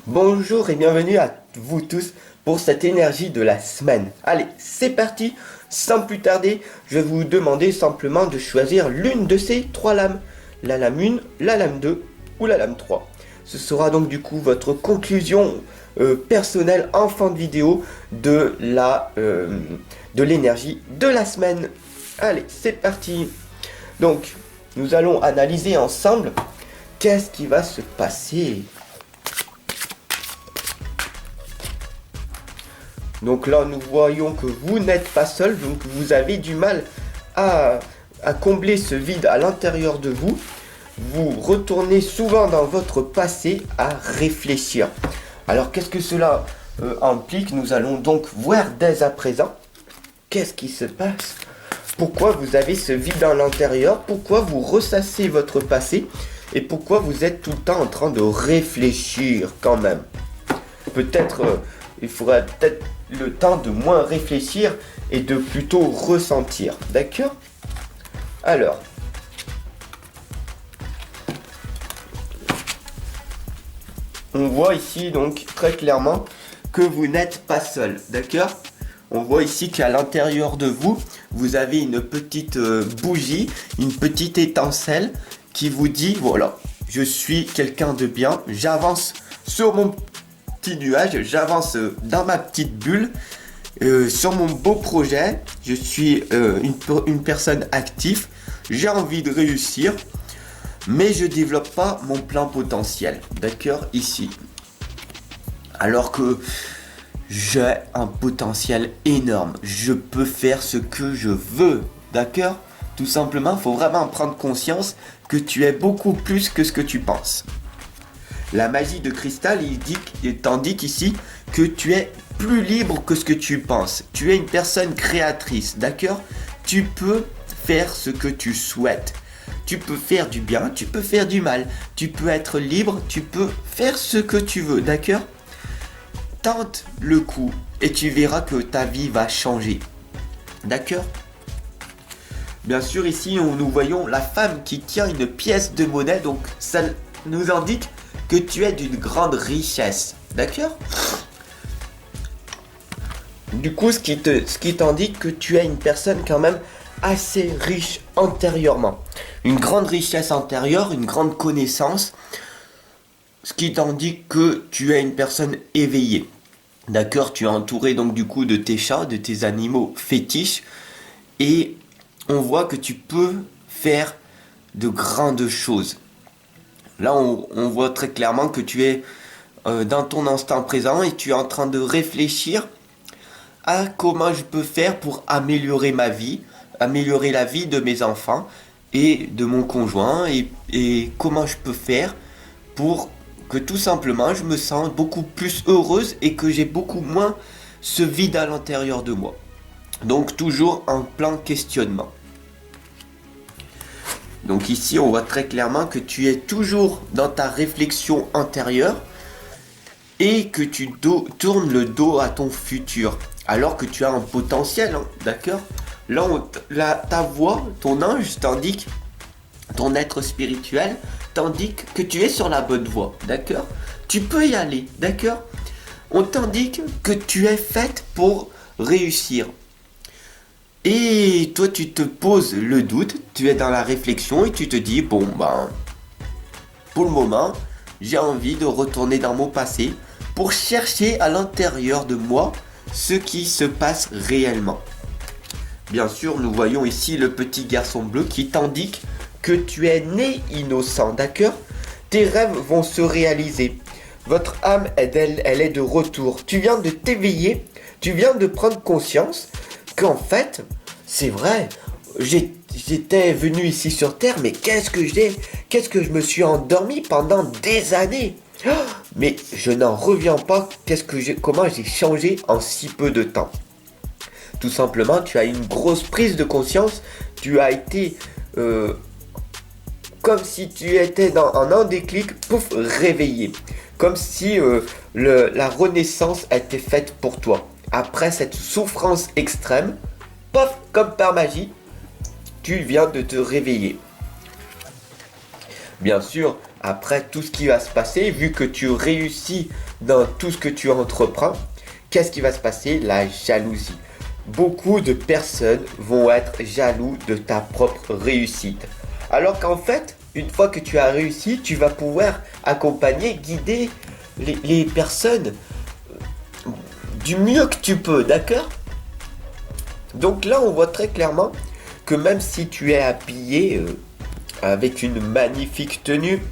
Bonjour et bienvenue à vous tous pour cette énergie de la semaine. Allez, c'est parti. Sans plus tarder, je vais vous demander simplement de choisir l'une de ces trois lames. La lame 1, la lame 2 ou la lame 3. Ce sera donc du coup votre conclusion personnelle en fin de vidéo de l'énergie de la semaine. Allez, c'est parti. Donc, nous allons analyser ensemble qu'est-ce qui va se passer. Donc là, nous voyons que vous n'êtes pas seul, donc vous avez du mal à combler ce vide à l'intérieur de vous. Vous retournez souvent dans votre passé à réfléchir. Alors, qu'est-ce que cela implique? Nous allons donc voir dès à présent qu'est-ce qui se passe. Pourquoi vous avez ce vide à l'intérieur? Pourquoi vous ressassez votre passé? Et pourquoi vous êtes tout le temps en train de réfléchir quand même? Peut-être, il faudra peut-être le temps de moins réfléchir et de plutôt ressentir. D'accord? Alors, on voit ici donc très clairement que vous n'êtes pas seul. D'accord? On voit ici qu'à l'intérieur de vous, vous avez une petite bougie, une petite étincelle qui vous dit, voilà, je suis quelqu'un de bien, j'avance sur mon petit nuage, j'avance dans ma petite bulle, sur mon beau projet, je suis une personne active, j'ai envie de réussir, mais je développe pas mon plein potentiel, d'accord, ici. Alors que j'ai un potentiel énorme, je peux faire ce que je veux, d'accord? Tout simplement, il faut vraiment prendre conscience que tu es beaucoup plus que ce que tu penses. La magie de cristal, il t'indique ici que tu es plus libre que ce que tu penses. Tu es une personne créatrice, d'accord? Tu peux faire ce que tu souhaites. Tu peux faire du bien, tu peux faire du mal. Tu peux être libre, tu peux faire ce que tu veux, d'accord? Tente le coup et tu verras que ta vie va changer. D'accord? Bien sûr, ici, nous voyons la femme qui tient une pièce de monnaie. Donc, ça nous indique que tu es d'une grande richesse. D'accord? Du coup, ce qui t'indique que tu es une personne quand même assez riche antérieurement. Une grande richesse antérieure, une grande connaissance. Ce qui t'indique que tu es une personne éveillée. D'accord? Tu es entouré donc du coup de tes chats, de tes animaux fétiches. Et on voit que tu peux faire de grandes choses. Là, on voit très clairement que tu es dans ton instant présent et tu es en train de réfléchir à comment je peux faire pour améliorer ma vie, améliorer la vie de mes enfants et de mon conjoint et comment je peux faire pour que tout simplement je me sens beaucoup plus heureuse et que j'ai beaucoup moins ce vide à l'intérieur de moi. Donc toujours en plein questionnement. Donc ici on voit très clairement que tu es toujours dans ta réflexion intérieure et que tu tournes le dos à ton futur. Alors que tu as un potentiel, hein, d'accord? Là, ta voix, ton ange t'indique, ton être spirituel t'indique que tu es sur la bonne voie, d'accord? Tu peux y aller, d'accord? On t'indique que tu es faite pour réussir. Et toi, tu te poses le doute, tu es dans la réflexion et tu te dis, bon, ben, pour le moment, j'ai envie de retourner dans mon passé pour chercher à l'intérieur de moi ce qui se passe réellement. Bien sûr, nous voyons ici le petit garçon bleu qui t'indique que tu es né innocent, d'accord? Tes rêves vont se réaliser. Votre âme, elle est de retour. Tu viens de t'éveiller, tu viens de prendre conscience qu'en fait, c'est vrai, j'étais venu ici sur Terre, mais qu'est-ce que je me suis endormi pendant des années? Oh, mais je n'en reviens pas, comment j'ai changé en si peu de temps. Tout simplement, tu as une grosse prise de conscience, tu as été comme si tu étais en un déclic, pouf, réveillé. Comme si la renaissance était faite pour toi. Après cette souffrance extrême, pof, comme par magie, tu viens de te réveiller. Bien sûr, après tout ce qui va se passer, vu que tu réussis dans tout ce que tu entreprends, qu'est-ce qui va se passer? La jalousie. Beaucoup de personnes vont être jaloux de ta propre réussite. Alors qu'en fait, une fois que tu as réussi, tu vas pouvoir accompagner, guider les personnes du mieux que tu peux, d'accord? Donc là, on voit très clairement que même si tu es habillé avec une magnifique tenue,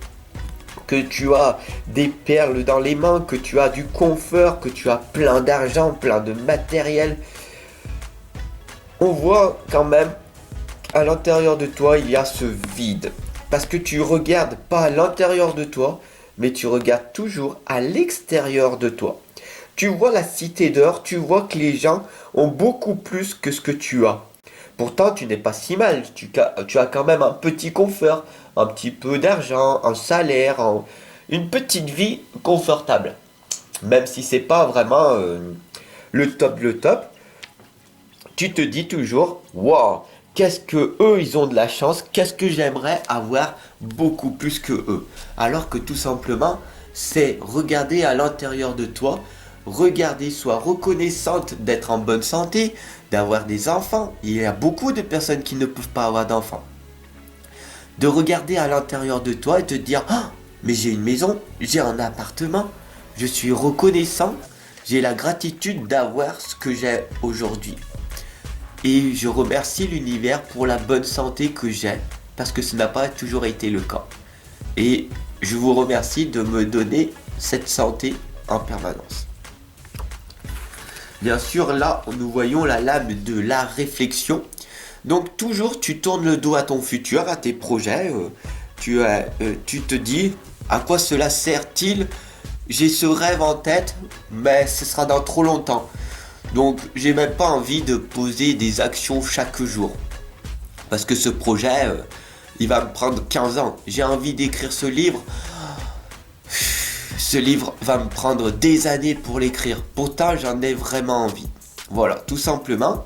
que tu as des perles dans les mains, que tu as du confort, que tu as plein d'argent, plein de matériel, on voit quand même à l'intérieur de toi, il y a ce vide. Parce que tu regardes pas à l'intérieur de toi, mais tu regardes toujours à l'extérieur de toi. Tu vois la cité d'or, tu vois que les gens ont beaucoup plus que ce que tu as. Pourtant, tu n'es pas si mal. Tu as quand même un petit confort, un petit peu d'argent, un salaire, une petite vie confortable. Même si c'est pas vraiment le top, tu te dis toujours, waouh, qu'est-ce que eux ils ont de la chance, qu'est-ce que j'aimerais avoir beaucoup plus que eux. Alors que tout simplement, c'est regarder à l'intérieur de toi, regarder, sois reconnaissante d'être en bonne santé, d'avoir des enfants. Il y a beaucoup de personnes qui ne peuvent pas avoir d'enfants. De regarder à l'intérieur de toi et te dire, ah, mais j'ai une maison, j'ai un appartement, je suis reconnaissant, j'ai la gratitude d'avoir ce que j'ai aujourd'hui. Et je remercie l'univers pour la bonne santé que j'ai, parce que ce n'a pas toujours été le cas. Et je vous remercie de me donner cette santé en permanence. Bien sûr, là, nous voyons la lame de la réflexion. Donc toujours, tu tournes le dos à ton futur, à tes projets. Tu te dis, à quoi cela sert-il? J'ai ce rêve en tête, mais ce sera dans trop longtemps. Donc, j'ai même pas envie de poser des actions chaque jour. Parce que ce projet, il va me prendre 15 ans. J'ai envie d'écrire ce livre. Ce livre va me prendre des années pour l'écrire. Pourtant, j'en ai vraiment envie. Voilà, tout simplement.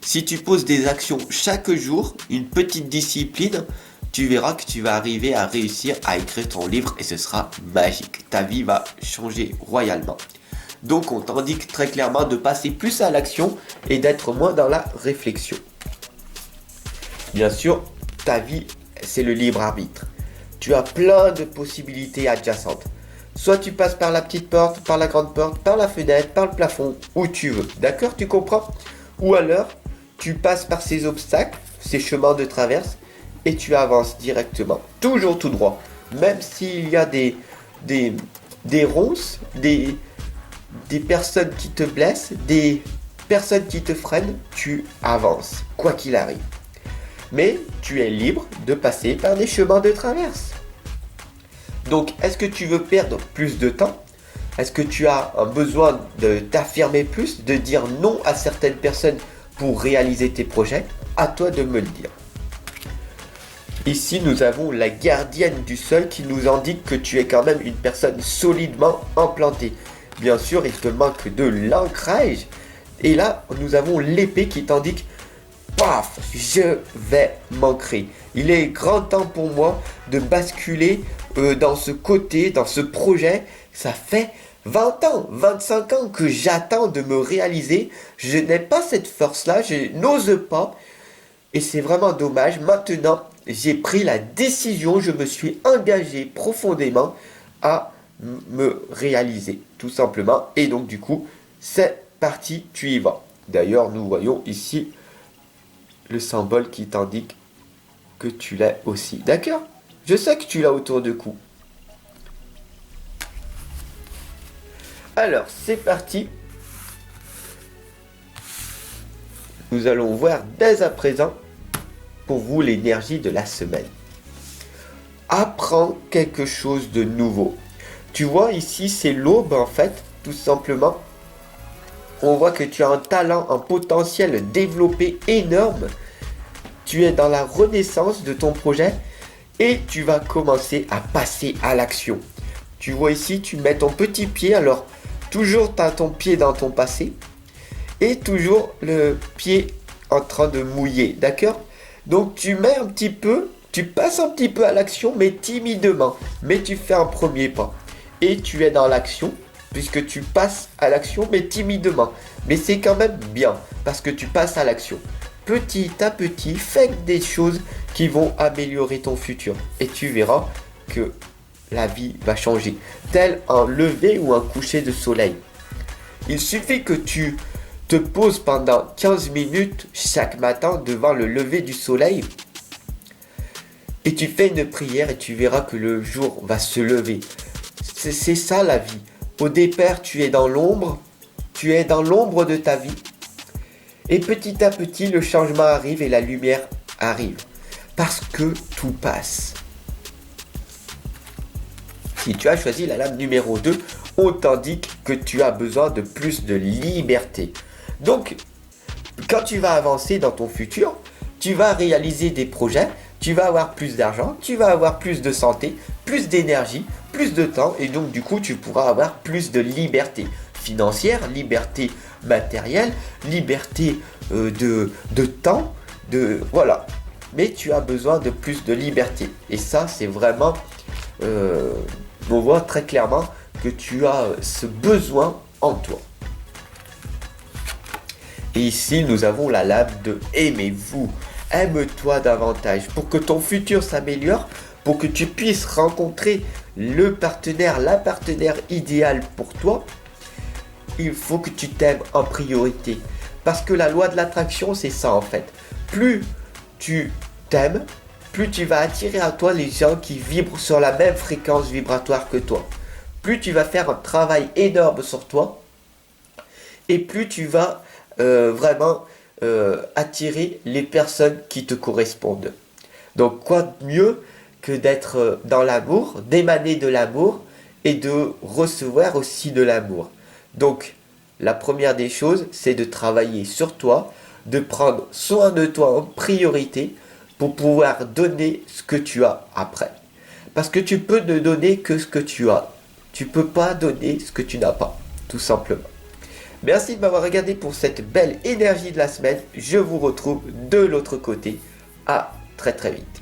Si tu poses des actions chaque jour, une petite discipline, tu verras que tu vas arriver à réussir à écrire ton livre et ce sera magique. Ta vie va changer royalement. Donc on t'indique très clairement de passer plus à l'action et d'être moins dans la réflexion. Bien sûr, ta vie, c'est le libre arbitre. Tu as plein de possibilités adjacentes. Soit tu passes par la petite porte, par la grande porte, par la fenêtre, par le plafond, où tu veux. D'accord, tu comprends? Ou alors, tu passes par ces obstacles, ces chemins de traverse, et tu avances directement. Toujours tout droit. Même s'il y a des ronces, des personnes qui te blessent, des personnes qui te freinent, tu avances, quoi qu'il arrive. Mais tu es libre de passer par des chemins de traverse. Donc, est-ce que tu veux perdre plus de temps? Est-ce que tu as un besoin de t'affirmer plus, de dire non à certaines personnes pour réaliser tes projets? À toi de me le dire. Ici, nous avons la gardienne du sol qui nous indique que tu es quand même une personne solidement implantée. Bien sûr, il te manque de l'ancrage. Et là, nous avons l'épée qui t'indique, paf, je vais m'ancrer. Il est grand temps pour moi de basculer dans ce côté, dans ce projet. Ça fait 20 ans, 25 ans que j'attends de me réaliser. Je n'ai pas cette force-là, je n'ose pas. Et c'est vraiment dommage. Maintenant, j'ai pris la décision, je me suis engagé profondément à me réaliser, tout simplement. Et donc, du coup, c'est parti, tu y vas. D'ailleurs, nous voyons ici le symbole qui t'indique que tu l'as aussi. D'accord? Je sais que tu l'as autour de cou. Alors, c'est parti. Nous allons voir dès à présent pour vous l'énergie de la semaine. Apprends quelque chose de nouveau. Tu vois ici, c'est l'aube en fait, tout simplement. On voit que tu as un talent, un potentiel développé énorme. Tu es dans la renaissance de ton projet et tu vas commencer à passer à l'action. Tu vois ici, tu mets ton petit pied. Alors, toujours tu as ton pied dans ton passé et toujours le pied en train de mouiller. D'accord? Donc, tu mets un petit peu, Tu passes un petit peu à l'action, mais timidement. Mais tu fais un premier pas. Et tu es dans l'action, puisque tu passes à l'action, mais timidement. Mais c'est quand même bien, parce que tu passes à l'action. Petit à petit, fais des choses qui vont améliorer ton futur. Et tu verras que la vie va changer. Tel un lever ou un coucher de soleil. Il suffit que tu te poses pendant 15 minutes chaque matin devant le lever du soleil. Et tu fais une prière et tu verras que le jour va se lever. C'est ça la vie. Au départ, tu es dans l'ombre. Tu es dans l'ombre de ta vie. Et petit à petit, le changement arrive et la lumière arrive. Parce que tout passe. Si tu as choisi la lame numéro 2, on t'indique que tu as besoin de plus de liberté. Donc, quand tu vas avancer dans ton futur, tu vas réaliser des projets, tu vas avoir plus d'argent, tu vas avoir plus de santé, plus d'énergie, plus de temps et donc du coup tu pourras avoir plus de liberté financière, liberté matérielle, liberté de temps, voilà. Mais tu as besoin de plus de liberté et ça c'est vraiment, on voit très clairement que tu as ce besoin en toi. Et ici nous avons la lame de aimez-vous. Aime-toi davantage pour que ton futur s'améliore, pour que tu puisses rencontrer le partenaire, la partenaire idéale pour toi. Il faut que tu t'aimes en priorité. Parce que la loi de l'attraction, c'est ça en fait. Plus tu t'aimes, plus tu vas attirer à toi les gens qui vibrent sur la même fréquence vibratoire que toi. Plus tu vas faire un travail énorme sur toi. Et plus tu vas vraiment attirer les personnes qui te correspondent. Donc quoi de mieux que d'être dans l'amour, d'émaner de l'amour et de recevoir aussi de l'amour. Donc la première des choses, c'est de travailler sur toi, de prendre soin de toi en priorité pour pouvoir donner ce que tu as après. Parce que tu peux ne donner que ce que tu as. Tu ne peux pas donner ce que tu n'as pas, tout simplement. Merci de m'avoir regardé pour cette belle énergie de la semaine. Je vous retrouve de l'autre côté. À très très vite.